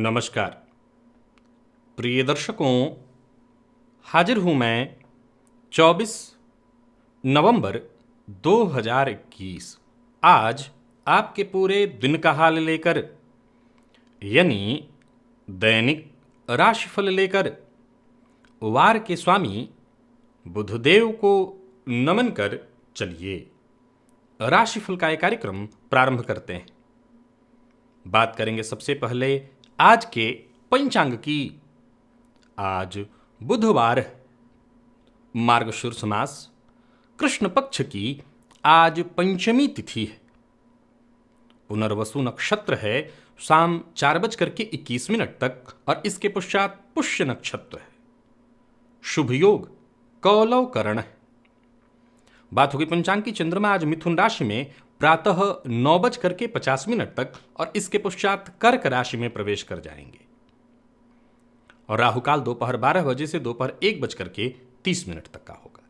नमस्कार प्रिय दर्शकों, हाजिर हूं मैं 24 नवंबर 2021 आज आपके पूरे दिन का हाल लेकर, यानी दैनिक राशिफल लेकर वार के स्वामी बुधदेव को नमन कर चलिए राशिफल का एक कार्यक्रम प्रारंभ करते हैं। बात करेंगे सबसे पहले आज के पंचांग की। आज बुधवार है, मार्गशीर्ष मास कृष्ण पक्ष की आज पंचमी तिथि है। पुनर्वसु नक्षत्र है शाम 4:21 तक और इसके पश्चात पुष्य नक्षत्र है। शुभ योग कौलव करण है। बात होगी पंचांग की। चंद्रमा आज मिथुन राशि में प्रातः 9:50 तक और इसके पश्चात कर्क राशि में प्रवेश कर जाएंगे और राहुकाल दोपहर 12 बजे से दोपहर 1:30 तक का होगा।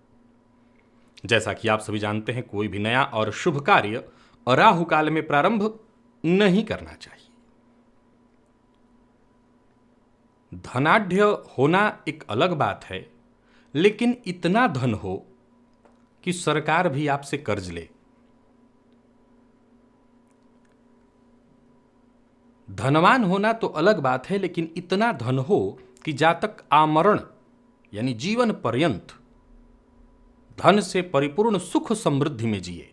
जैसा कि आप सभी जानते हैं, कोई भी नया और शुभ कार्य और राहुकाल में प्रारंभ नहीं करना चाहिए। धनाढ्य होना एक अलग बात है, लेकिन इतना धन हो कि सरकार भी आपसे कर्ज ले। धनवान होना तो अलग बात है, लेकिन इतना धन हो कि जातक आमरण यानी जीवन पर्यंत धन से परिपूर्ण सुख समृद्धि में जिए,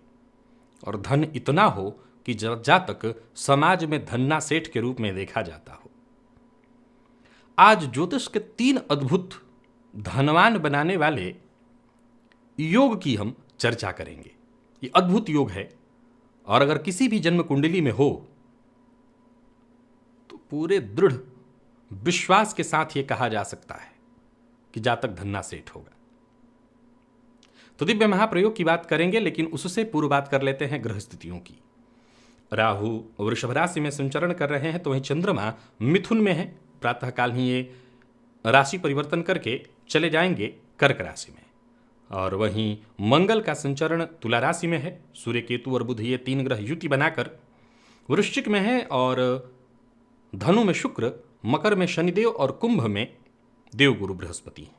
और धन इतना हो कि जातक समाज में धन्ना सेठ के रूप में देखा जाता हो। आज ज्योतिष के 3 अद्भुत धनवान बनाने वाले योग की हम चर्चा करेंगे। ये अद्भुत योग है और अगर किसी भी जन्म कुंडली में हो तो पूरे दृढ़ विश्वास के साथ ये कहा जा सकता है कि जातक धन्ना सेठ होगा। तो दिव्य महाप्रयोग की बात करेंगे, लेकिन उससे पूर्व बात कर लेते हैं ग्रह स्थितियों की। राहु वृषभ राशि में संचरण कर रहे हैं, तो वहीं चंद्रमा मिथुन में है। प्रातःकाल ही ये राशि परिवर्तन करके चले जाएंगे कर्क राशि में, और वहीं मंगल का संचरण तुला राशि में है। सूर्य केतु और बुध ये 3 ग्रह युति बनाकर वृश्चिक में है, और धनु में शुक्र, मकर में शनिदेव और कुंभ में देवगुरु बृहस्पति हैं।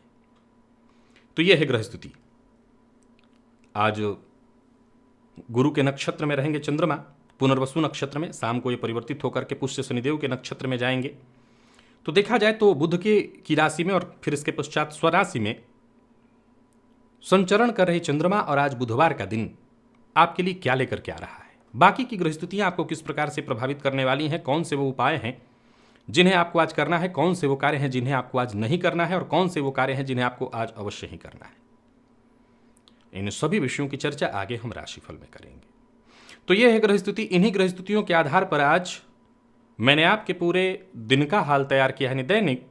तो यह है ग्रह स्थिति। आज गुरु के नक्षत्र में रहेंगे चंद्रमा, पुनर्वसु नक्षत्र में। शाम को ये परिवर्तित होकर के पुष्य शनिदेव के नक्षत्र में जाएंगे। तो देखा जाए तो बुध की राशि में और फिर इसके पश्चात स्वराशि में संचरण कर रहे चंद्रमा और आज बुधवार का दिन आपके लिए क्या लेकर के आ रहा है, बाकी की ग्रहस्थितियां आपको किस प्रकार से प्रभावित करने वाली हैं, कौन से वो उपाय हैं जिन्हें आपको आज करना है, कौन से वो कार्य हैं जिन्हें आपको आज नहीं करना है, और कौन से वो कार्य हैं जिन्हें आपको आज अवश्य ही करना है। इन सभी विषयों की चर्चा आगे हम राशिफल में करेंगे। तो यह है ग्रहस्थिति। इन्हीं ग्रहस्थितियों के आधार पर आज मैंने आपके पूरे दिन का हाल तैयार किया है, दैनिक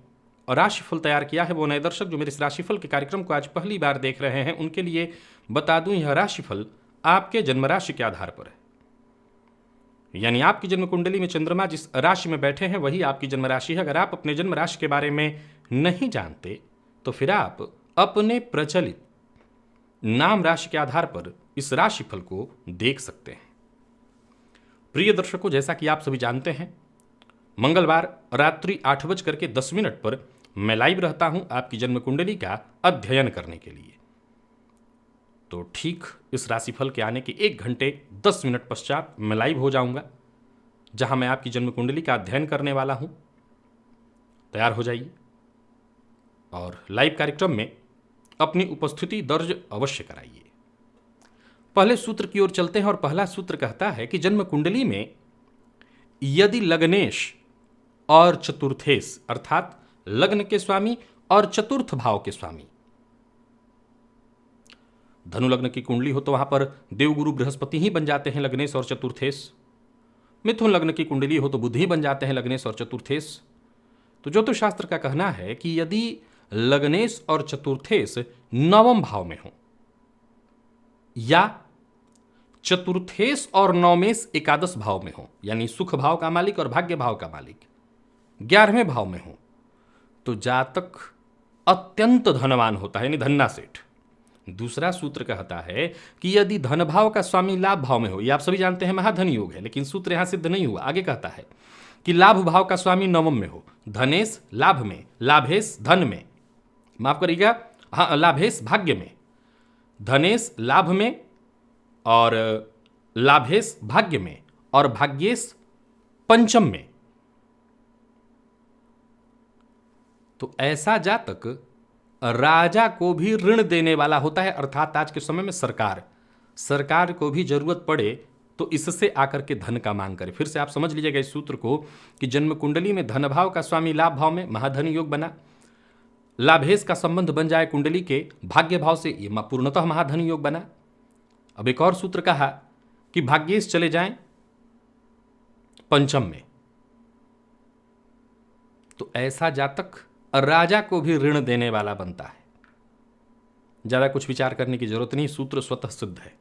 और राशिफल तैयार किया है। वो नए दर्शक जो मेरे इस राशिफल के कार्यक्रम को आज पहली बार देख रहे हैं, उनके लिए बता दूं, यह राशिफल आपके जन्म राशि के आधार पर है। यानी आपकी जन्म कुंडली में चंद्रमा जिस राशि में बैठे हैं वही आपकी जन्म राशि है। अगर आप अपने जन्म राशि के बारे में नहीं जानते तो फिर आप अपने प्रचलित नाम राशि के आधार पर इस राशिफल को देख सकते हैं। प्रिय दर्शकों, जैसा कि आप सभी जानते हैं, मंगलवार रात्रि 8:10 पर मैं लाइव रहता हूं आपकी जन्म कुंडली का अध्ययन करने के लिए। तो ठीक इस राशिफल के आने के 1 घंटे 10 मिनट पश्चात मैं लाइव हो जाऊंगा, जहां मैं आपकी जन्म कुंडली का अध्ययन करने वाला हूं। तैयार हो जाइए और लाइव कार्यक्रम में अपनी उपस्थिति दर्ज अवश्य कराइए। पहले सूत्र की ओर चलते हैं और पहला सूत्र कहता है कि जन्म कुंडली में यदि लग्नेश और चतुर्थेश, अर्थात लग्न के स्वामी और चतुर्थ भाव के स्वामी, धनु लग्न की कुंडली हो तो वहां पर देवगुरु बृहस्पति ही बन जाते हैं लग्नेश और चतुर्थेश। मिथुन लग्न की कुंडली हो तो बुध ही बन जाते हैं लग्नेश और चतुर्थेश। तो ज्योतिष शास्त्र का कहना है कि यदि लग्नेश और चतुर्थेश 9वें भाव में हो या चतुर्थेश और नवमेश एकादश भाव में हो, यानी सुख भाव का मालिक और भाग्य भाव का मालिक 11वें भाव में हो, तो जातक अत्यंत धनवान होता है, यानी धन्ना सेठ। दूसरा सूत्र कहता है कि यदि धन भाव का स्वामी लाभ भाव में हो, ये आप सभी जानते हैं महाधन योग है, लेकिन सूत्र यहां सिद्ध नहीं हुआ। आगे कहता है कि लाभ भाव का स्वामी नवम में हो, धनेश लाभ में, लाभेश धन में, माफ करिएगा, हाँ लाभेश भाग्य में, धनेश लाभ में और लाभेश भाग्य में और भाग्येश पंचम में। तो ऐसा जातक राजा को भी ऋण देने वाला होता है, अर्थात आज के समय में सरकार को भी जरूरत पड़े तो इससे आकर के धन का मांग करे। फिर से आप समझ लीजिएगा इस सूत्र को कि जन्म कुंडली में धन भाव का स्वामी लाभ भाव में महाधन योग बना, लाभेश का संबंध बन जाए कुंडली के भाग्य भाव से, ये पूर्णतः महाधन योग बना। अब एक और सूत्र कहा कि भाग्येश चले जाएं पंचम में, तो ऐसा जातक राजा को भी ऋण देने वाला बनता है। ज्यादा कुछ विचार करने की जरूरत नहीं, सूत्र स्वतः सिद्ध है।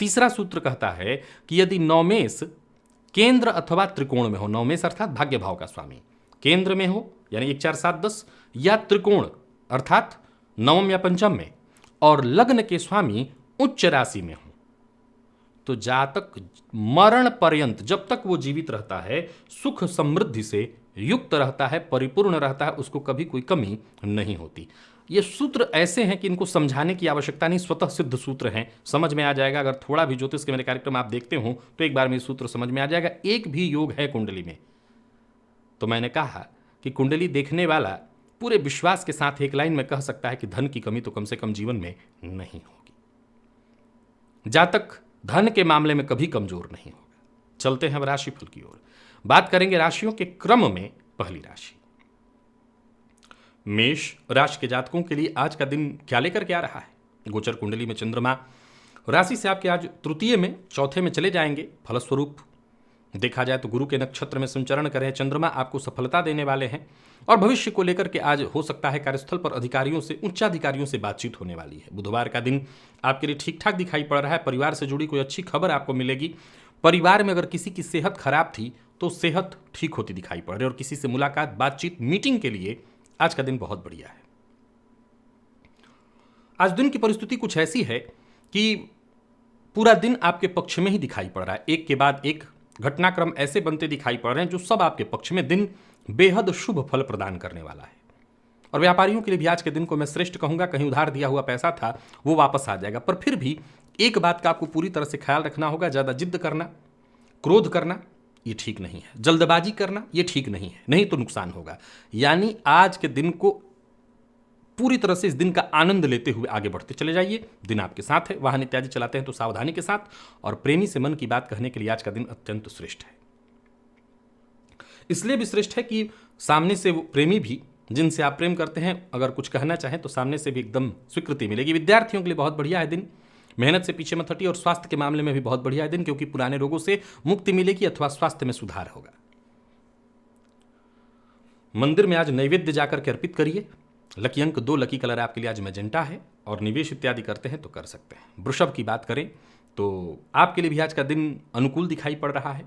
तीसरा सूत्र कहता है कि यदि नवमेश केंद्र अथवा त्रिकोण में हो, नवमेश अर्थात भाग्य भाव का स्वामी केंद्र में हो यानी 1 4 7 10, या त्रिकोण अर्थात नवम या पंचम में, और लग्न के स्वामी उच्च राशि में हो, तो जातक मरण पर्यंत जब तक वो जीवित रहता है सुख समृद्धि से युक्त रहता है, परिपूर्ण रहता है, उसको कभी कोई कमी नहीं होती। ये सूत्र ऐसे हैं कि इनको समझाने की आवश्यकता नहीं, स्वतः सिद्ध सूत्र हैं, समझ में आ जाएगा। अगर थोड़ा भी ज्योतिष के मेरे कार्यक्रम आप देखते हो तो एक बार में सूत्र समझ में आ जाएगा। एक भी योग है कुंडली में तो मैंने कहा कि कुंडली देखने वाला पूरे विश्वास के साथ एक लाइन में कह सकता है कि धन की कमी तो कम से कम जीवन में नहीं होगी। जातक धन के मामले में कभी कमजोर नहीं होगा। चलते हैं अब राशिफल की ओर, बात करेंगे राशियों के क्रम में। पहली राशि मेष राशि के जातकों के लिए आज का दिन क्या लेकर के आ रहा है। गोचर कुंडली में चंद्रमा राशि से आपके आज तृतीय में, चौथे में चले जाएंगे। फलस्वरूप देखा जाए तो गुरु के नक्षत्र में संचरण करें चंद्रमा आपको सफलता देने वाले हैं, और भविष्य को लेकर के आज हो सकता है कार्यस्थल पर अधिकारियों से, उच्चाधिकारियों से बातचीत होने वाली है। बुधवार का दिन आपके लिए ठीक ठाक दिखाई पड़ रहा है। परिवार से जुड़ी कोई अच्छी खबर आपको मिलेगी। परिवार में अगर किसी की सेहत खराब थी तो सेहत ठीक होती दिखाई पड़ रही है, और किसी से मुलाकात, बातचीत, मीटिंग के लिए आज का दिन बहुत बढ़िया है। आज दिन की परिस्थिति कुछ ऐसी है कि पूरा दिन आपके पक्ष में ही दिखाई पड़ रहा है। एक के बाद एक घटनाक्रम ऐसे बनते दिखाई पड़ रहे हैं जो सब आपके पक्ष में। दिन बेहद शुभ फल प्रदान करने वाला है, और व्यापारियों के लिए भी आज के दिन को मैं श्रेष्ठ कहूंगा। कहीं उधार दिया हुआ पैसा था वो वापस आ जाएगा, पर फिर भी एक बात का आपको पूरी तरह से ख्याल रखना होगा, ज्यादा जिद्द करना, क्रोध करना ये ठीक नहीं है, जल्दबाजी करना ये ठीक नहीं है, नहीं तो नुकसान होगा। यानी आज के दिन को पूरी तरह से, इस दिन का आनंद लेते हुए आगे बढ़ते चले जाइए। दिन आपके साथ है। वाहन इत्यादि चलाते हैं तो सावधानी के साथ, और प्रेमी से मन की बात कहने के लिए आज का दिन अत्यंत श्रेष्ठ है। इसलिए भी श्रेष्ठ है कि सामने से वो प्रेमी भी, जिनसे आप प्रेम करते हैं, अगर कुछ कहना चाहें तो सामने से भी एकदम स्वीकृति मिलेगी। विद्यार्थियों के लिए बहुत बढ़िया है दिन, मेहनत से पीछे मत हटिए, और स्वास्थ्य के मामले में भी बहुत बढ़िया है दिन, क्योंकि पुराने रोगों से मुक्ति मिलेगी अथवा स्वास्थ्य में सुधार होगा। मंदिर में आज नैवेद्य जाकर के अर्पित करिए। लकी अंक 2, लकी कलर आपके लिए आज मैजेंटा है, और निवेश इत्यादि करते हैं तो कर सकते हैं। वृषभ की बात करें तो आपके लिए भी आज का दिन अनुकूल दिखाई पड़ रहा है।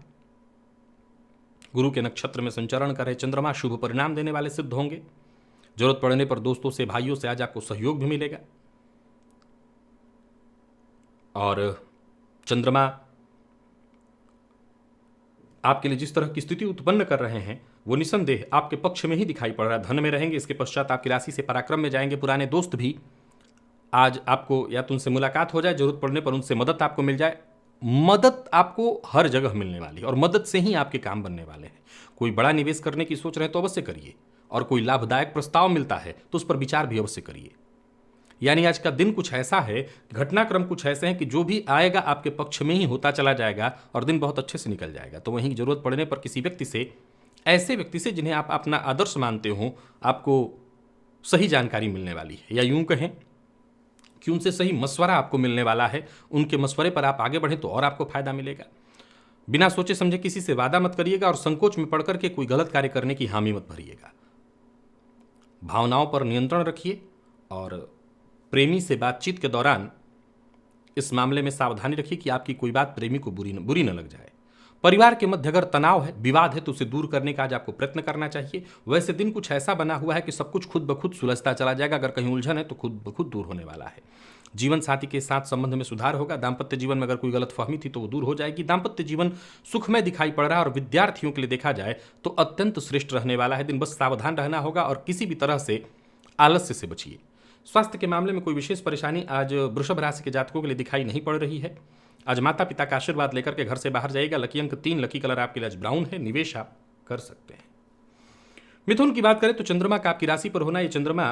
गुरु के नक्षत्र में संचरण करे चंद्रमा शुभ परिणाम देने वाले सिद्ध होंगे। जरूरत पड़ने पर दोस्तों से, भाइयों से आज आपको सहयोग भी मिलेगा, और चंद्रमा आपके लिए जिस तरह की स्थिति उत्पन्न कर रहे हैं वो निसंदेह आपके पक्ष में ही दिखाई पड़ रहा है। धन में रहेंगे, इसके पश्चात आपकी राशि से पराक्रम में जाएंगे। पुराने दोस्त भी आज आपको, या तो उनसे मुलाकात हो जाए, जरूरत पड़ने पर उनसे मदद आपको मिल जाए। मदद आपको हर जगह मिलने वाली है, और मदद से ही आपके काम बनने वाले हैं। कोई बड़ा निवेश करने की सोच रहे हैं तो अवश्य करिए, और कोई लाभदायक प्रस्ताव मिलता है तो उस पर विचार भी अवश्य करिए। यानी आज का दिन कुछ ऐसा है, घटनाक्रम कुछ ऐसे हैं कि जो भी आएगा आपके पक्ष में ही होता चला जाएगा, और दिन बहुत अच्छे से निकल जाएगा। तो वहीं जरूरत पड़ने पर किसी व्यक्ति से, ऐसे व्यक्ति से जिन्हें आप अपना आदर्श मानते हो, आपको सही जानकारी मिलने वाली है, या यूं कहें कि उनसे सही मशवरा आपको मिलने वाला है। उनके मशवरे पर आप आगे बढ़ें तो और आपको फायदा मिलेगा। बिना सोचे समझे किसी से वादा मत करिएगा, और संकोच में पड़ करके कोई गलत कार्य करने की हामी मत भरिएगा। भावनाओं पर नियंत्रण रखिए, और प्रेमी से बातचीत के दौरान इस मामले में सावधानी रखिए कि आपकी कोई बात प्रेमी को बुरी न लग जाए। परिवार के मध्य अगर तनाव है, विवाद है, तो उसे दूर करने का आज आपको प्रयत्न करना चाहिए। वैसे दिन कुछ ऐसा बना हुआ है कि सब कुछ खुद ब खुद सुलझता चला जाएगा। अगर कहीं उलझन है तो खुद ब खुद दूर होने वाला है। जीवन साथी के साथ संबंध में सुधार होगा। दाम्पत्य जीवन में अगर कोई गलतफहमी थी तो वो दूर हो जाएगी। दाम्पत्य जीवन सुखमय दिखाई पड़ रहा है और विद्यार्थियों के लिए देखा जाए तो अत्यंत श्रेष्ठ रहने वाला है दिन। बस सावधान रहना होगा और किसी भी तरह से आलस्य से बचिए। स्वास्थ्य के मामले में कोई विशेष परेशानी आज वृषभ राशि के जातकों के लिए दिखाई नहीं पड़ रही है। आज माता पिता का आशीर्वाद लेकर के घर से बाहर जाइएगा। लकी अंक 3, लकी कलर आपके लिए आज ब्राउन है। निवेश आप कर सकते हैं। मिथुन की बात करें तो चंद्रमा का आपकी राशि पर होना, ये चंद्रमा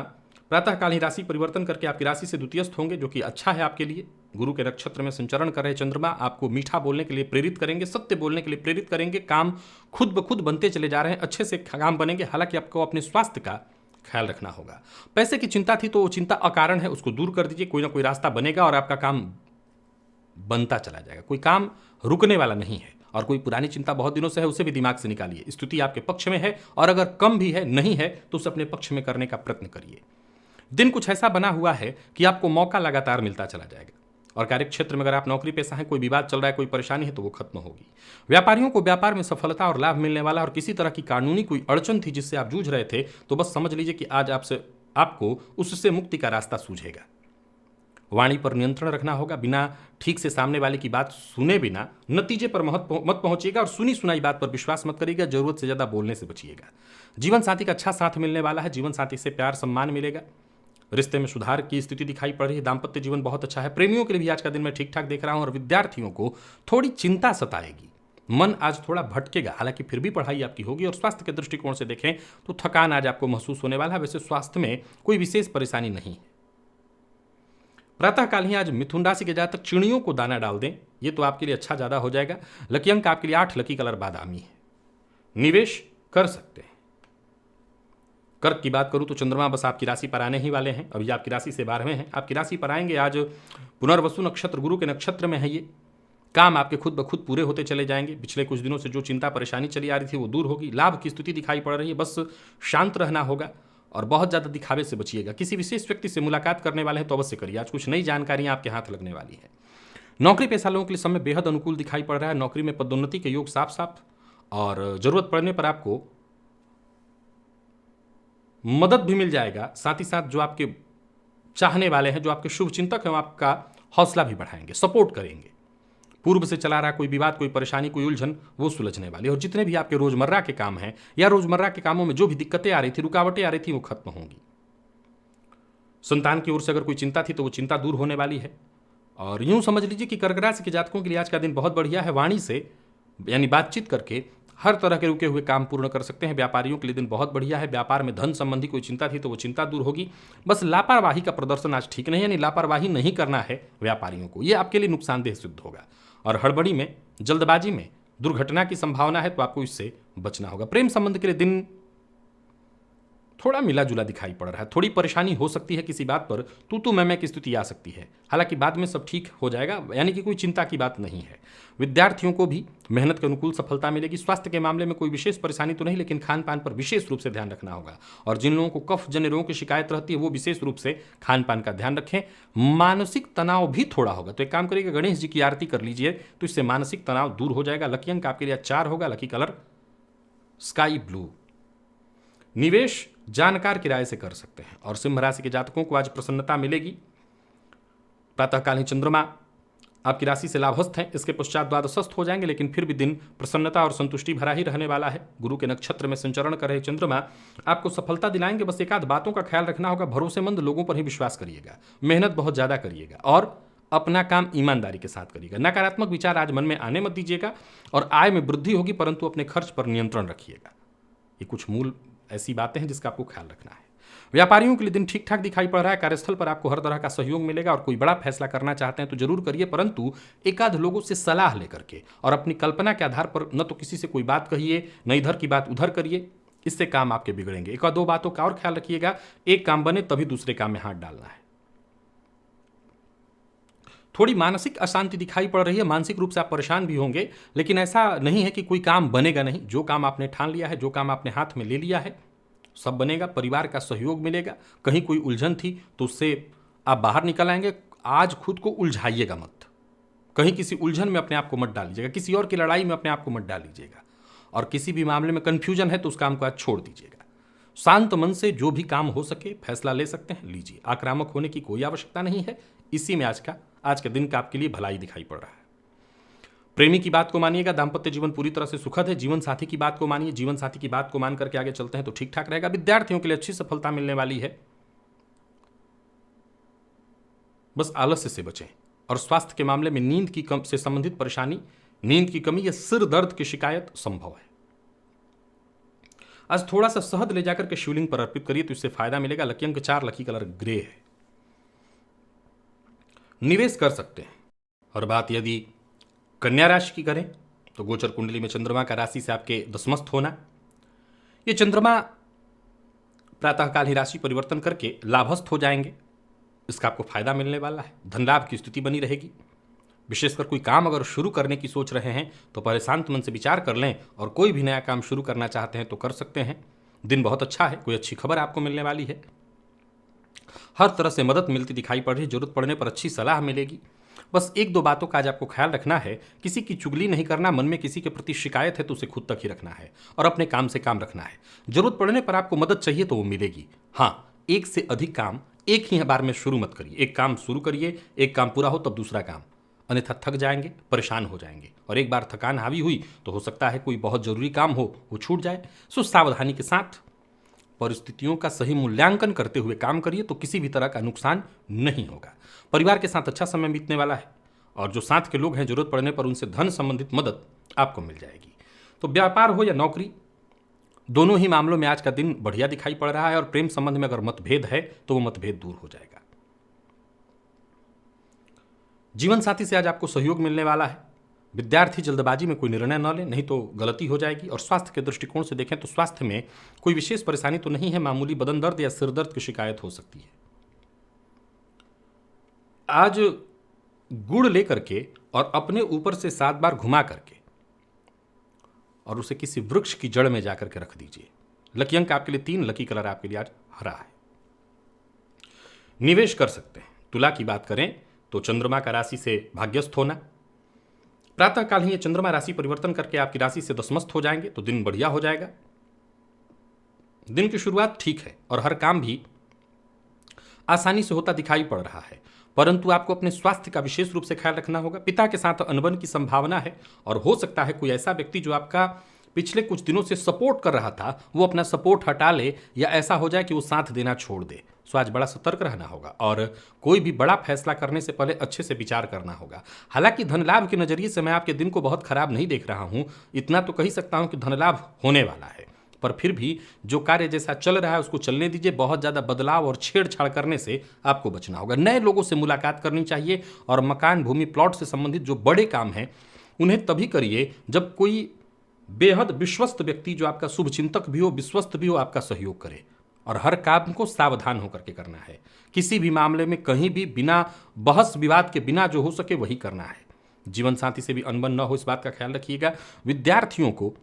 प्रातःकाल ही राशि परिवर्तन करके आपकी राशि से द्वितीयस्थ होंगे, जो कि अच्छा है आपके लिए। गुरु के नक्षत्र में संचरण कर रहे चंद्रमा आपको मीठा बोलने के लिए प्रेरित करेंगे, सत्य बोलने के लिए प्रेरित करेंगे। काम खुद ब खुद बनते चले जा रहे हैं, अच्छे से काम बनेंगे। हालांकि आपको अपने स्वास्थ्य का ख्याल रखना होगा। पैसे की चिंता थी तो वो चिंता अकारण है, उसको दूर कर दीजिए। कोई ना कोई रास्ता बनेगा और आपका काम बनता चला जाएगा। कोई काम रुकने वाला नहीं है। और कोई पुरानी चिंता बहुत दिनों से है उसे भी दिमाग से निकालिए। स्थिति आपके पक्ष में है और अगर कम भी है, नहीं है, तो उसे अपने पक्ष में करने का प्रयत्न करिए। दिन कुछ ऐसा बना हुआ है कि आपको मौका लगातार मिलता चला जाएगा। और कार्य क्षेत्र में अगर आप नौकरी पेशा हैं, कोई विवाद चल रहा है, कोई परेशानी है, तो वो खत्म होगी। व्यापारियों को व्यापार में सफलता और लाभ मिलने वाला। और किसी तरह की कानूनी कोई अड़चन थी जिससे आप जूझ रहे थे, तो बस समझ लीजिए कि आज आपको उससे मुक्ति का रास्ता सूझेगा। वाणी पर नियंत्रण रखना होगा। बिना ठीक से सामने वाले की बात सुने बिना नतीजे पर मत पहुंचिएगा और सुनी सुनाई बात पर विश्वास मत करिएगा। जरूरत से ज्यादा बोलने से बचिएगा। जीवन साथी का अच्छा साथ मिलने वाला है। जीवन साथी से प्यार सम्मान मिलेगा। रिश्ते में सुधार की स्थिति दिखाई पड़ रही है। दाम्पत्य जीवन बहुत अच्छा है। प्रेमियों के लिए भी आज का दिन मैं ठीक ठाक देख रहा हूं। और विद्यार्थियों को थोड़ी चिंता सताएगी। मन आज थोड़ा भटकेगा, हालांकि फिर भी पढ़ाई आपकी होगी। और स्वास्थ्य के दृष्टिकोण से देखें तो थकान आज आपको महसूस होने वाला है। वैसे स्वास्थ्य में कोई विशेष परेशानी नहीं है। प्रातःकाल ही आज मिथुन राशि के जातक चिड़ियों को दाना डाल दें, ये तो आपके लिए अच्छा ज्यादा हो जाएगा। लकी अंक आपके लिए 8, लकी कलर बादामी है। निवेश कर सकते हैं। कर्क की बात करूं तो चंद्रमा बस आपकी राशि पर आने ही वाले हैं। अभी आपकी राशि से 12वें हैं, आपकी राशि पर आएंगे। आज पुनर्वसु नक्षत्र गुरु के नक्षत्र में है ये। काम आपके खुद ब खुद पूरे होते चले जाएंगे। पिछले कुछ दिनों से जो चिंता परेशानी चली आ रही थी वो दूर होगी। लाभ की स्थिति दिखाई पड़ रही है। बस शांत रहना होगा और बहुत ज़्यादा दिखावे से बचिएगा। किसी विशेष व्यक्ति से मुलाकात करने वाले हैं तो अवश्य करिए। आज कुछ नई जानकारियां आपके हाथ लगने वाली है। नौकरी पेशा लोगों के लिए समय बेहद अनुकूल दिखाई पड़ रहा है। नौकरी में पदोन्नति के योग साफ साफ, और जरूरत पड़ने पर आपको मदद भी मिल जाएगा। साथ ही साथ जो आपके चाहने वाले हैं, जो आपके शुभ चिंतक हैं, वो आपका हौसला भी बढ़ाएंगे, सपोर्ट करेंगे। पूर्व से चला रहा कोई विवाद, कोई परेशानी, कोई उलझन, वो सुलझने वाली। और जितने भी आपके रोजमर्रा के काम हैं या रोजमर्रा के कामों में जो भी दिक्कतें आ रही थी, रुकावटें आ रही थी, वो खत्म होंगी। संतान की ओर से अगर कोई चिंता थी तो वो चिंता दूर होने वाली है। और यूं समझ लीजिए कि कर्क राशि के जातकों के लिए आज का दिन बहुत बढ़िया है। वाणी से यानी बातचीत करके हर तरह के रुके हुए काम पूर्ण कर सकते हैं। व्यापारियों के लिए दिन बहुत बढ़िया है। व्यापार में धन संबंधी कोई चिंता थी तो वो चिंता दूर होगी। बस लापरवाही का प्रदर्शन आज ठीक नहीं है, यानी लापरवाही नहीं करना है व्यापारियों को, ये आपके लिए नुकसानदेह सिद्ध होगा। और हड़बड़ी में, जल्दबाजी में दुर्घटना की संभावना है, तो आपको इससे बचना होगा। प्रेम संबंध के लिए दिन थोड़ा मिला जुला दिखाई पड़ रहा है। थोड़ी परेशानी हो सकती है, किसी बात पर तू मैं की स्थिति आ सकती है। हालांकि बाद में सब ठीक हो जाएगा, यानी कि कोई चिंता की बात नहीं है। विद्यार्थियों को भी मेहनत के अनुकूल सफलता मिलेगी। स्वास्थ्य के मामले में कोई विशेष परेशानी तो नहीं, लेकिन खान पान पर विशेष रूप से ध्यान रखना होगा। और जिन लोगों को कफ जन्य रोगों की शिकायत रहती है वो विशेष रूप से खान पान का ध्यान रखें। मानसिक तनाव भी थोड़ा होगा, तो एक काम करिएगा, गणेश जी की आरती कर लीजिए, तो इससे मानसिक तनाव दूर हो जाएगा। लकी अंक आपके लिए 4 होगा, लकी कलर स्काई ब्लू। निवेश जानकार किराए से कर सकते हैं। और सिंह राशि के जातकों को आज प्रसन्नता मिलेगी। प्रातःकाल ही चंद्रमा आपकी राशि से लाभस्थ हैं, इसके पश्चात द्वादशस्थ हो जाएंगे, लेकिन फिर भी दिन प्रसन्नता और संतुष्टि भरा ही रहने वाला है। गुरु के नक्षत्र में संचरण कर रहे चंद्रमा आपको सफलता दिलाएंगे। बस एक आध बातों का ख्याल रखना होगा। भरोसेमंद लोगों पर ही विश्वास करिएगा। मेहनत बहुत ज्यादा करिएगा और अपना काम ईमानदारी के साथ करिएगा। नकारात्मक विचार आज मन में आने मत दीजिएगा। और आय में वृद्धि होगी, परंतु अपने खर्च पर नियंत्रण रखिएगा। ये कुछ मूल ऐसी बातें हैं जिसका आपको ख्याल रखना है। व्यापारियों के लिए दिन ठीक ठाक दिखाई पड़ रहा है। कार्यस्थल पर आपको हर तरह का सहयोग मिलेगा। और कोई बड़ा फैसला करना चाहते हैं तो जरूर करिए, परंतु एकाध लोगों से सलाह लेकर के और अपनी कल्पना के आधार पर न तो किसी से कोई बात कहिए, न इधर की बात उधर करिए, इससे काम आपके बिगड़ेंगे। एक और दो बातों का और ख्याल रखिएगा। एक काम बने तभी दूसरे काम में हाथ डालना है। थोड़ी मानसिक अशांति दिखाई पड़ रही है। मानसिक रूप से आप परेशान भी होंगे, लेकिन ऐसा नहीं है कि कोई काम बनेगा नहीं। जो काम आपने ठान लिया है, जो काम आपने हाथ में ले लिया है, सब बनेगा। परिवार का सहयोग मिलेगा। कहीं कोई उलझन थी तो उससे आप बाहर निकल आएंगे। आज खुद को उलझाइएगा मत। कहीं किसी उलझन में अपने आप को मत डालीजिएगा। किसी और की लड़ाई में अपने आप को मत डालीजिएगा। और किसी भी मामले में कन्फ्यूजन है तो उस काम को आज छोड़ दीजिएगा। शांत मन से जो भी काम हो सके फैसला ले सकते हैं, लीजिए। आक्रामक होने की कोई आवश्यकता नहीं है। इसी में आज के दिन का आपके लिए भलाई दिखाई पड़ रहा है। प्रेमी की बात को मानिएगा, दाम्पत्य जीवन पूरी तरह से सुखद है। जीवन साथी की बात को मानिए, जीवन साथी की बात को मान करके आगे चलते हैं तो ठीक ठाक रहेगा। विद्यार्थियों के लिए अच्छी सफलता मिलने वाली है, बस आलस्य से बचें। और स्वास्थ्य के मामले में नींद की कम से संबंधित परेशानी, नींद की कमी या सिर दर्द की शिकायत संभव है। आज थोड़ा सा शहद ले जाकर के शिवलिंग पर अर्पित करिए तो इससे फायदा मिलेगा। लकी अंक 4, लकी कलर ग्रे है। निवेश कर सकते हैं। और बात यदि कन्या राशि की करें तो गोचर कुंडली में चंद्रमा का राशि से आपके दशमस्थ होना, ये चंद्रमा प्रातःकाल ही राशि परिवर्तन करके लाभस्थ हो जाएंगे, इसका आपको फायदा मिलने वाला है। धन लाभ की स्थिति बनी रहेगी। विशेषकर कोई काम अगर शुरू करने की सोच रहे हैं तो पहले शांत मन से विचार कर लें, और कोई भी नया काम शुरू करना चाहते हैं तो कर सकते हैं। दिन बहुत अच्छा है, कोई अच्छी खबर आपको मिलने वाली है। हर तरह से मदद मिलती दिखाई पड़ रही है। जरूरत पड़ने पर अच्छी सलाह मिलेगी। बस एक दो बातों का आज आपको ख्याल रखना है। किसी की चुगली नहीं करना, मन में किसी के प्रति शिकायत है तो उसे खुद तक ही रखना है और अपने काम से काम रखना है। जरूरत पड़ने पर आपको मदद चाहिए तो वो मिलेगी। हाँ, एक से अधिक काम एक ही बार में शुरू मत करिए। एक काम शुरू करिए, एक काम पूरा हो तब दूसरा काम, अन्यथा थक जाएंगे, परेशान हो जाएंगे। और एक बार थकान हावी हुई तो हो सकता है कोई बहुत जरूरी काम हो वो छूट जाए। सो सावधानी के साथ परिस्थितियों का सही मूल्यांकन करते हुए काम करिए तो किसी भी तरह का नुकसान नहीं होगा। परिवार के साथ अच्छा समय बीतने वाला है, और जो साथ के लोग हैं जरूरत पड़ने पर उनसे धन संबंधित मदद आपको मिल जाएगी। तो व्यापार हो या नौकरी, दोनों ही मामलों में आज का दिन बढ़िया दिखाई पड़ रहा है। और प्रेम संबंध में अगर मतभेद है तो वो मतभेद दूर हो जाएगा। जीवन साथी से आज आपको सहयोग मिलने वाला है। विद्यार्थी जल्दबाजी में कोई निर्णय न लें, नहीं तो गलती हो जाएगी। और स्वास्थ्य के दृष्टिकोण से देखें तो स्वास्थ्य में कोई विशेष परेशानी तो नहीं है। मामूली बदन दर्द या सिर दर्द की शिकायत हो सकती है। आज गुड़ लेकर के और अपने ऊपर से 7 बार घुमा करके और उसे किसी वृक्ष की जड़ में जाकर के रख दीजिए। लकी अंक आपके लिए 3, लकी कलर आपके लिए आज हरा है। निवेश कर सकते हैं। तुला की बात करें तो चंद्रमा का राशि से भाग्यस्थ होना, प्रातःकाल ही ये चंद्रमा राशि परिवर्तन करके आपकी राशि से दशमस्थ हो जाएंगे तो दिन बढ़िया हो जाएगा। दिन की शुरुआत ठीक है और हर काम भी आसानी से होता दिखाई पड़ रहा है, परंतु आपको अपने स्वास्थ्य का विशेष रूप से ख्याल रखना होगा। पिता के साथ अनबन की संभावना है, और हो सकता है कोई ऐसा व्यक्ति जो आपका पिछले कुछ दिनों से सपोर्ट कर रहा था वो अपना सपोर्ट हटा ले, या ऐसा हो जाए कि वो साथ देना छोड़ दे। सो आज बड़ा सतर्क रहना होगा, और कोई भी बड़ा फैसला करने से पहले अच्छे से विचार करना होगा। हालांकि धन लाभ के नजरिए से मैं आपके दिन को बहुत खराब नहीं देख रहा हूं, इतना तो कह सकता हूं कि धन लाभ होने वाला है। पर फिर भी जो कार्य जैसा चल रहा है उसको चलने दीजिए। बहुत ज़्यादा बदलाव और छेड़छाड़ करने से आपको बचना होगा। नए लोगों से मुलाकात करनी चाहिए, और मकान, भूमि, प्लॉट से संबंधित जो बड़े काम हैं उन्हें तभी करिए जब कोई बेहद विश्वस्त व्यक्ति जो आपका शुभ चिंतक भी हो, विश्वस्त भी हो, आपका सहयोग करे। और हर काम को सावधान होकर के करना है। किसी भी मामले में कहीं भी बिना बहस विवाद के, बिना जो हो सके वही करना है। जीवन साथी से भी अनबन न हो, इस बात का ख्याल रखिएगा। विद्यार्थियों को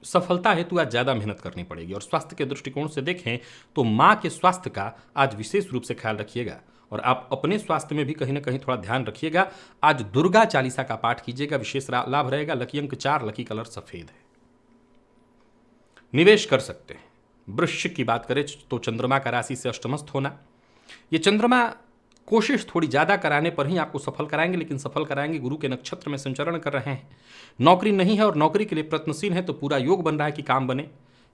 सफलता हेतु आज ज़्यादा मेहनत करनी पड़ेगी। और स्वास्थ्य के दृष्टिकोण से देखें तो माँ के स्वास्थ्य का आज विशेष रूप से ख्याल रखिएगा, और आप अपने स्वास्थ्य में भी कहीं ना कहीं थोड़ा ध्यान रखिएगा। आज दुर्गा चालीसा का पाठ कीजिएगा, विशेष लाभ रहेगा। लकी अंक 4, लकी कलर सफेद है। निवेश कर सकते हैं। वृश्चिक की बात करें तो चंद्रमा का राशि से अष्टमस्थ होना, ये चंद्रमा कोशिश थोड़ी ज़्यादा कराने पर ही आपको सफल कराएंगे, लेकिन सफल कराएंगे। गुरु के नक्षत्र में संचरण कर रहे हैं। नौकरी नहीं है और नौकरी के लिए प्रयत्नशील है तो पूरा योग बन रहा है कि काम बने।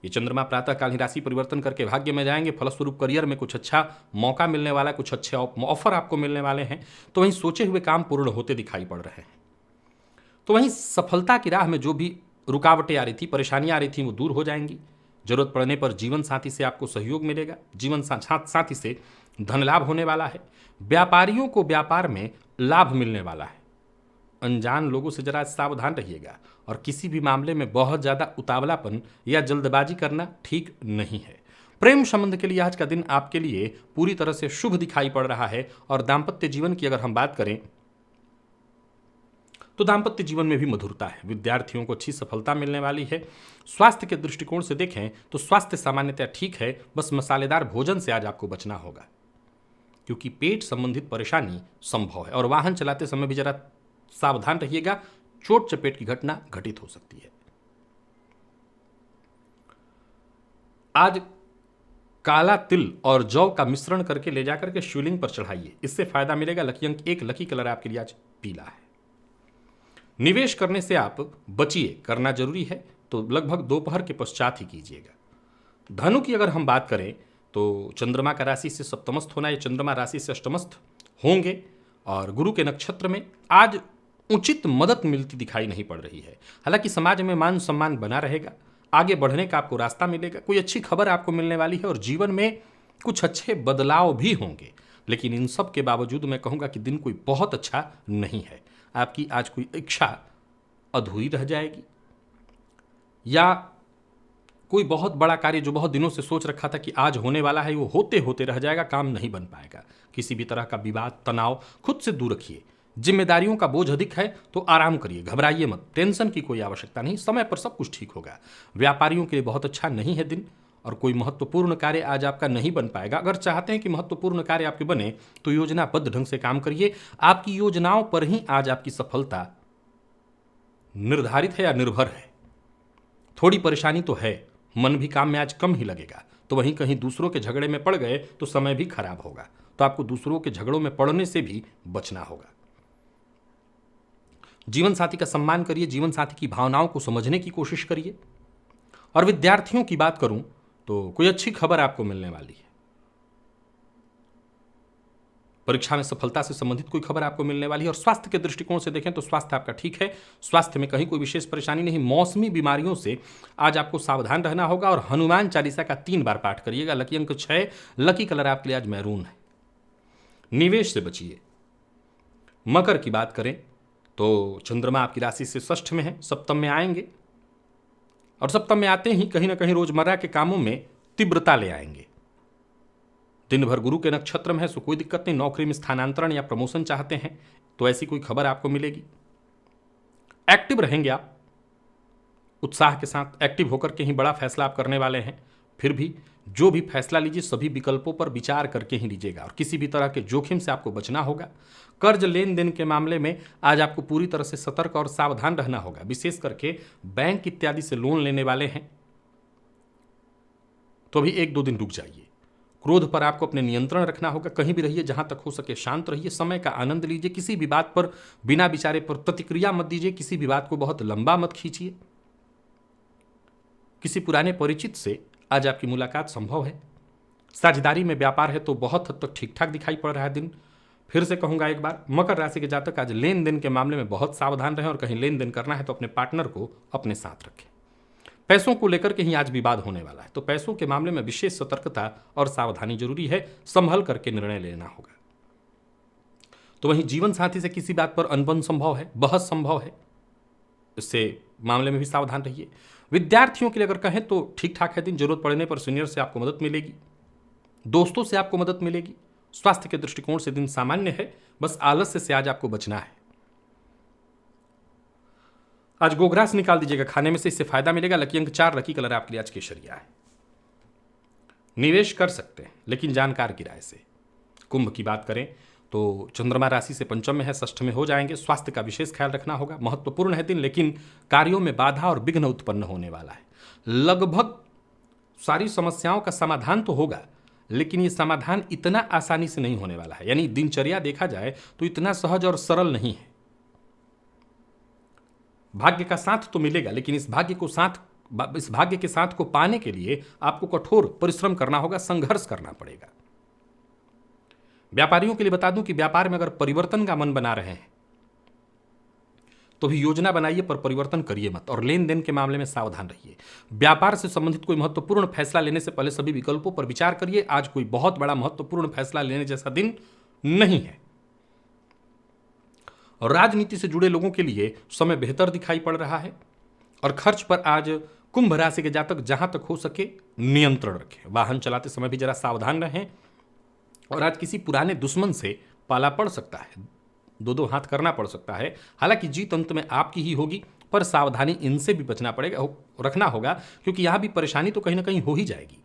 ये चंद्रमा प्रातःकाल ही राशि परिवर्तन करके भाग्य में जाएंगे। फलस्वरूप करियर में कुछ अच्छा मौका मिलने वाला है, कुछ अच्छे ऑफर आपको मिलने वाले हैं। तो वहीं सोचे हुए काम पूर्ण होते दिखाई पड़ रहे हैं। तो वहीं सफलता की राह में जो भी रुकावटें आ रही थी, परेशानियां आ रही थी, वो दूर हो जाएंगी। जरूरत पड़ने पर जीवन साथी से आपको सहयोग मिलेगा। जीवन साथी से धन लाभ होने वाला है। व्यापारियों को व्यापार में लाभ मिलने वाला है। अनजान लोगों से जरा सावधान रहिएगा, और किसी भी मामले में बहुत ज़्यादा उतावलापन या जल्दबाजी करना ठीक नहीं है। प्रेम संबंध के लिए आज का दिन आपके लिए पूरी तरह से शुभ दिखाई पड़ रहा है। और दाम्पत्य जीवन की अगर हम बात करें तो दाम्पत्य जीवन में भी मधुरता है। विद्यार्थियों को अच्छी सफलता मिलने वाली है। स्वास्थ्य के दृष्टिकोण से देखें तो स्वास्थ्य सामान्यतः ठीक है, बस मसालेदार भोजन से आज आपको बचना होगा, क्योंकि पेट संबंधित परेशानी संभव है। और वाहन चलाते समय भी जरा सावधान रहिएगा, चोट चपेट की घटना घटित हो सकती है। आज काला तिल और जौ का मिश्रण करके ले जाकर के शिवलिंग पर चढ़ाइए, इससे फायदा मिलेगा। लकी अंक 1, लकी कलर आपके लिए आज पीला है। निवेश करने से आप बचिए, करना जरूरी है तो लगभग दोपहर के पश्चात ही कीजिएगा। धनु की अगर हम बात करें तो चंद्रमा का राशि से सप्तमस्थ होना, या चंद्रमा राशि से अष्टमस्थ होंगे और गुरु के नक्षत्र में आज उचित मदद मिलती दिखाई नहीं पड़ रही है। हालांकि समाज में मान सम्मान बना रहेगा, आगे बढ़ने का आपको रास्ता मिलेगा, कोई अच्छी खबर आपको मिलने वाली है और जीवन में कुछ अच्छे बदलाव भी होंगे। लेकिन इन सब के बावजूद मैं कहूँगा कि दिन कोई बहुत अच्छा नहीं है। आपकी आज कोई इच्छा अधूरी रह जाएगी, या कोई बहुत बड़ा कार्य जो बहुत दिनों से सोच रखा था कि आज होने वाला है, वो होते होते रह जाएगा, काम नहीं बन पाएगा। किसी भी तरह का विवाद, तनाव खुद से दूर रखिए। जिम्मेदारियों का बोझ अधिक है तो आराम करिए, घबराइए मत, टेंशन की कोई आवश्यकता नहीं, समय पर सब कुछ ठीक होगा। व्यापारियों के लिए बहुत अच्छा नहीं है दिन, और कोई महत्वपूर्ण कार्य आज आपका नहीं बन पाएगा। अगर चाहते हैं कि महत्वपूर्ण कार्य आपके बने तो योजनाबद्ध ढंग से काम करिए। आपकी योजनाओं पर ही आज आपकी सफलता निर्धारित है या निर्भर है। थोड़ी परेशानी तो है, मन भी काम में आज कम ही लगेगा, तो वहीं कहीं दूसरों के झगड़े में पड़ गए तो समय भी खराब होगा। तो आपको दूसरों के झगड़ों में पड़ने से भी बचना होगा। जीवन साथी का सम्मान करिए, जीवन साथी की भावनाओं को समझने की कोशिश करिए। और विद्यार्थियों की बात करूं तो कोई अच्छी खबर आपको मिलने वाली है। परीक्षा में सफलता से संबंधित कोई खबर आपको मिलने वाली है। और स्वास्थ्य के दृष्टिकोण से देखें तो स्वास्थ्य आपका ठीक है, स्वास्थ्य में कहीं कोई विशेष परेशानी नहीं। मौसमी बीमारियों से आज आपको सावधान रहना होगा और हनुमान चालीसा का 3 बार पाठ करिएगा। लकी अंक 6, लकी कलर आपके लिए आज मैरून है। निवेश से बचिए। मकर की बात करें तो चंद्रमा आपकी राशि से षष्ठ में है, सप्तम में आएंगे, और सप्तम में आते ही कहीं ना कहीं रोजमर्रा के कामों में तीव्रता ले आएंगे। दिन भर गुरु के नक्षत्र में है, सो कोई दिक्कत नहीं। नौकरी में स्थानांतरण या प्रमोशन चाहते हैं तो ऐसी कोई खबर आपको मिलेगी। एक्टिव रहेंगे आप, उत्साह के साथ एक्टिव होकर के ही बड़ा फैसला आप करने वाले हैं। फिर भी जो भी फैसला लीजिए सभी विकल्पों पर विचार करके ही लीजिएगा, और किसी भी तरह के जोखिम से आपको बचना होगा। कर्ज लेन देन के मामले में आज आपको पूरी तरह से सतर्क और सावधान रहना होगा। विशेष करके बैंक इत्यादि से लोन लेने वाले हैं तो अभी 1-2 दिन रुक जाइए। क्रोध पर आपको अपने नियंत्रण रखना होगा। कहीं भी रहिए, जहां तक हो सके शांत रहिए, समय का आनंद लीजिए। किसी भी बात पर बिना विचारे पर प्रतिक्रिया मत दीजिए, किसी भी बात को बहुत लंबा मत खींचिए। किसी पुराने परिचित से आज आपकी मुलाकात संभव है। साझेदारी में व्यापार है तो बहुत हद तक ठीक ठाक दिखाई पड़ रहा है दिन। फिर से कहूंगा एक बार, मकर राशि के जातक आज लेन देन के मामले में बहुत सावधान रहें, और कहीं लेन देन करना है तो अपने पार्टनर को अपने साथ रखें। पैसों को लेकर के ही आज विवाद होने वाला है, तो पैसों के मामले में विशेष सतर्कता और सावधानी जरूरी है। संभल करके निर्णय लेना होगा। तो वहीं जीवन साथी से किसी बात पर अनबन संभव है, बहस संभव है, इससे मामले में भी सावधान रहिए। विद्यार्थियों के लिए अगर कहें तो ठीक ठाक है दिन। जरूरत पड़ने पर सीनियर से आपको मदद मिलेगी, दोस्तों से आपको मदद मिलेगी। स्वास्थ्य के दृष्टिकोण से दिन सामान्य है, बस आलस्य से आज आपको बचना है। आज गोग्रास निकाल दीजिएगा खाने में से, इससे फायदा मिलेगा। लकी अंक 4, लकी कलर आपके लिए आज केसरिया है। निवेश कर सकते हैं लेकिन जानकार की राय से। कुंभ की बात करें तो चंद्रमा राशि से पंचम में है, षष्ठ में हो जाएंगे। स्वास्थ्य का विशेष ख्याल रखना होगा। महत्वपूर्ण है दिन, लेकिन कार्यों में बाधा और विघ्न उत्पन्न होने वाला है। लगभग सारी समस्याओं का समाधान तो होगा, लेकिन ये समाधान इतना आसानी से नहीं होने वाला है। यानी दिनचर्या देखा जाए तो इतना सहज और सरल नहीं है। भाग्य का साथ तो मिलेगा, लेकिन इस भाग्य के साथ को पाने के लिए आपको कठोर परिश्रम करना होगा, संघर्ष करना पड़ेगा। व्यापारियों के लिए बता दूं कि व्यापार में अगर परिवर्तन का मन बना रहे हैं तो भी योजना बनाइए, पर परिवर्तन करिए मत। और लेन देन के मामले में सावधान रहिए। व्यापार से संबंधित कोई महत्वपूर्ण फैसला लेने से पहले सभी विकल्पों पर विचार करिए। आज कोई बहुत बड़ा महत्वपूर्ण फैसला लेने जैसा दिन नहीं है। और राजनीति से जुड़े लोगों के लिए समय बेहतर दिखाई पड़ रहा है। और खर्च पर आज कुंभ राशि के जातक जहां तक हो सके नियंत्रण रखें। वाहन चलाते समय भी जरा सावधान रहें। और आज किसी पुराने दुश्मन से पाला पड़ सकता है, 2-2 हाथ करना पड़ सकता है। हालांकि जीत अंत में आपकी ही होगी, पर सावधानी इनसे भी बचना पड़ेगा, रखना होगा, क्योंकि यहां भी परेशानी तो कहीं ना कहीं हो ही जाएगी।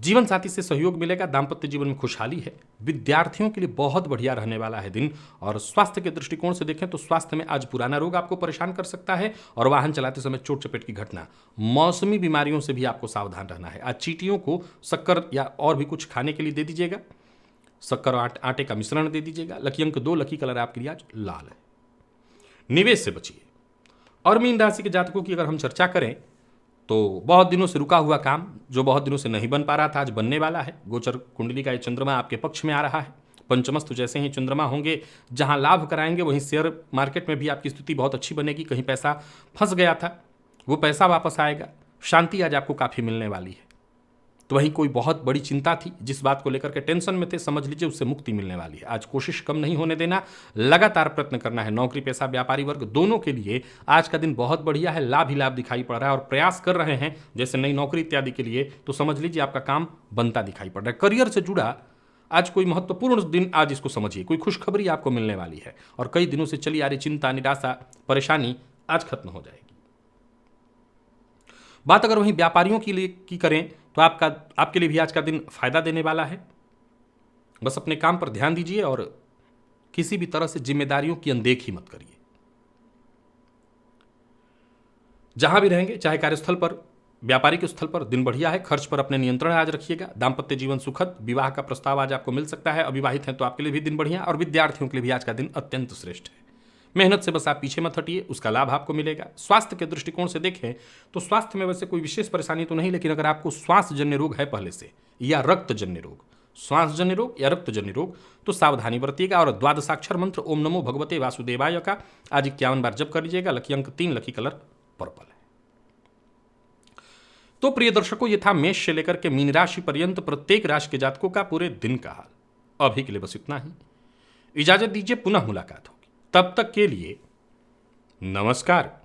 जीवन साथी से सहयोग मिलेगा, दाम्पत्य जीवन में खुशहाली है। विद्यार्थियों के लिए बहुत बढ़िया रहने वाला है दिन। और स्वास्थ्य के दृष्टिकोण से देखें तो स्वास्थ्य में आज पुराना रोग आपको परेशान कर सकता है और वाहन चलाते समय चोट चपेट की घटना, मौसमी बीमारियों से भी आपको सावधान रहना है। आज चींटियों को शक्कर या और भी कुछ खाने के लिए दे दीजिएगा, शक्कर और आटे का मिश्रण दे दीजिएगा। लकी अंक 2, लकी कलर आपके लिए आज लाल है। निवेश से बचिए। और मीन राशि के जातकों की अगर हम चर्चा करें तो बहुत दिनों से रुका हुआ काम जो बहुत दिनों से नहीं बन पा रहा था आज बनने वाला है। गोचर कुंडली का ये चंद्रमा आपके पक्ष में आ रहा है। पंचमस्तु जैसे ही चंद्रमा होंगे, जहां लाभ कराएंगे वहीं शेयर मार्केट में भी आपकी स्थिति बहुत अच्छी बनेगी। कहीं पैसा फंस गया था वो पैसा वापस आएगा। शांति आज आपको काफ़ी मिलने वाली है। तो वहीं कोई बहुत बड़ी चिंता थी, जिस बात को लेकर के टेंशन में थे, समझ लीजिए उससे मुक्ति मिलने वाली है। आज कोशिश कम नहीं होने देना, लगातार प्रयत्न करना है। नौकरी पेशा व्यापारी वर्ग दोनों के लिए आज का दिन बहुत बढ़िया है। लाभ ही लाभ दिखाई पड़ रहा है और प्रयास कर रहे हैं जैसे नई नौकरी इत्यादि के लिए, तो समझ लीजिए आपका काम बनता दिखाई पड़ रहा है। करियर से जुड़ा आज कोई महत्वपूर्ण दिन, आज इसको समझिए, कोई खुशखबरी आपको मिलने वाली है और कई दिनों से चली आ रही चिंता, निराशा, परेशानी आज खत्म हो जाएगी। बात अगर वहीं व्यापारियों के लिए की करें तो आपके लिए भी आज का दिन फायदा देने वाला है। बस अपने काम पर ध्यान दीजिए और किसी भी तरह से जिम्मेदारियों की अनदेखी मत करिए। जहां भी रहेंगे, चाहे कार्यस्थल पर, व्यापारिक स्थल पर, दिन बढ़िया है। खर्च पर अपने नियंत्रण आज रखिएगा। दाम्पत्य जीवन सुखद, विवाह का प्रस्ताव आज आपको मिल सकता है। अविवाहित हैं तो आपके लिए भी दिन बढ़िया और विद्यार्थियों के लिए भी आज का दिन अत्यंत श्रेष्ठ है। मेहनत से बस आप पीछे मत हटिए, उसका लाभ आपको मिलेगा। स्वास्थ्य के दृष्टिकोण से देखें तो स्वास्थ्य में वैसे कोई विशेष परेशानी तो नहीं, लेकिन अगर आपको श्वास जन्य रोग है पहले से या रक्त जन्य रोग, श्वास जन्य रोग या रक्त जन्य रोग, तो सावधानी बरतिएगा। और द्वादशाक्षर मंत्र ओम नमो भगवते वासुदेवाय का आज 51 बार जप कर लीजिएगा। लकी अंक 3, लकी कलर पर्पल है। तो प्रिय दर्शकों, ये था मेष से लेकर के मीन राशि पर्यंत प्रत्येक राशि के जातकों का पूरे दिन का हाल। अभी के लिए बस इतना ही। इजाजत दीजिए, पुनः मुलाकात होगी। तब तक के लिए नमस्कार।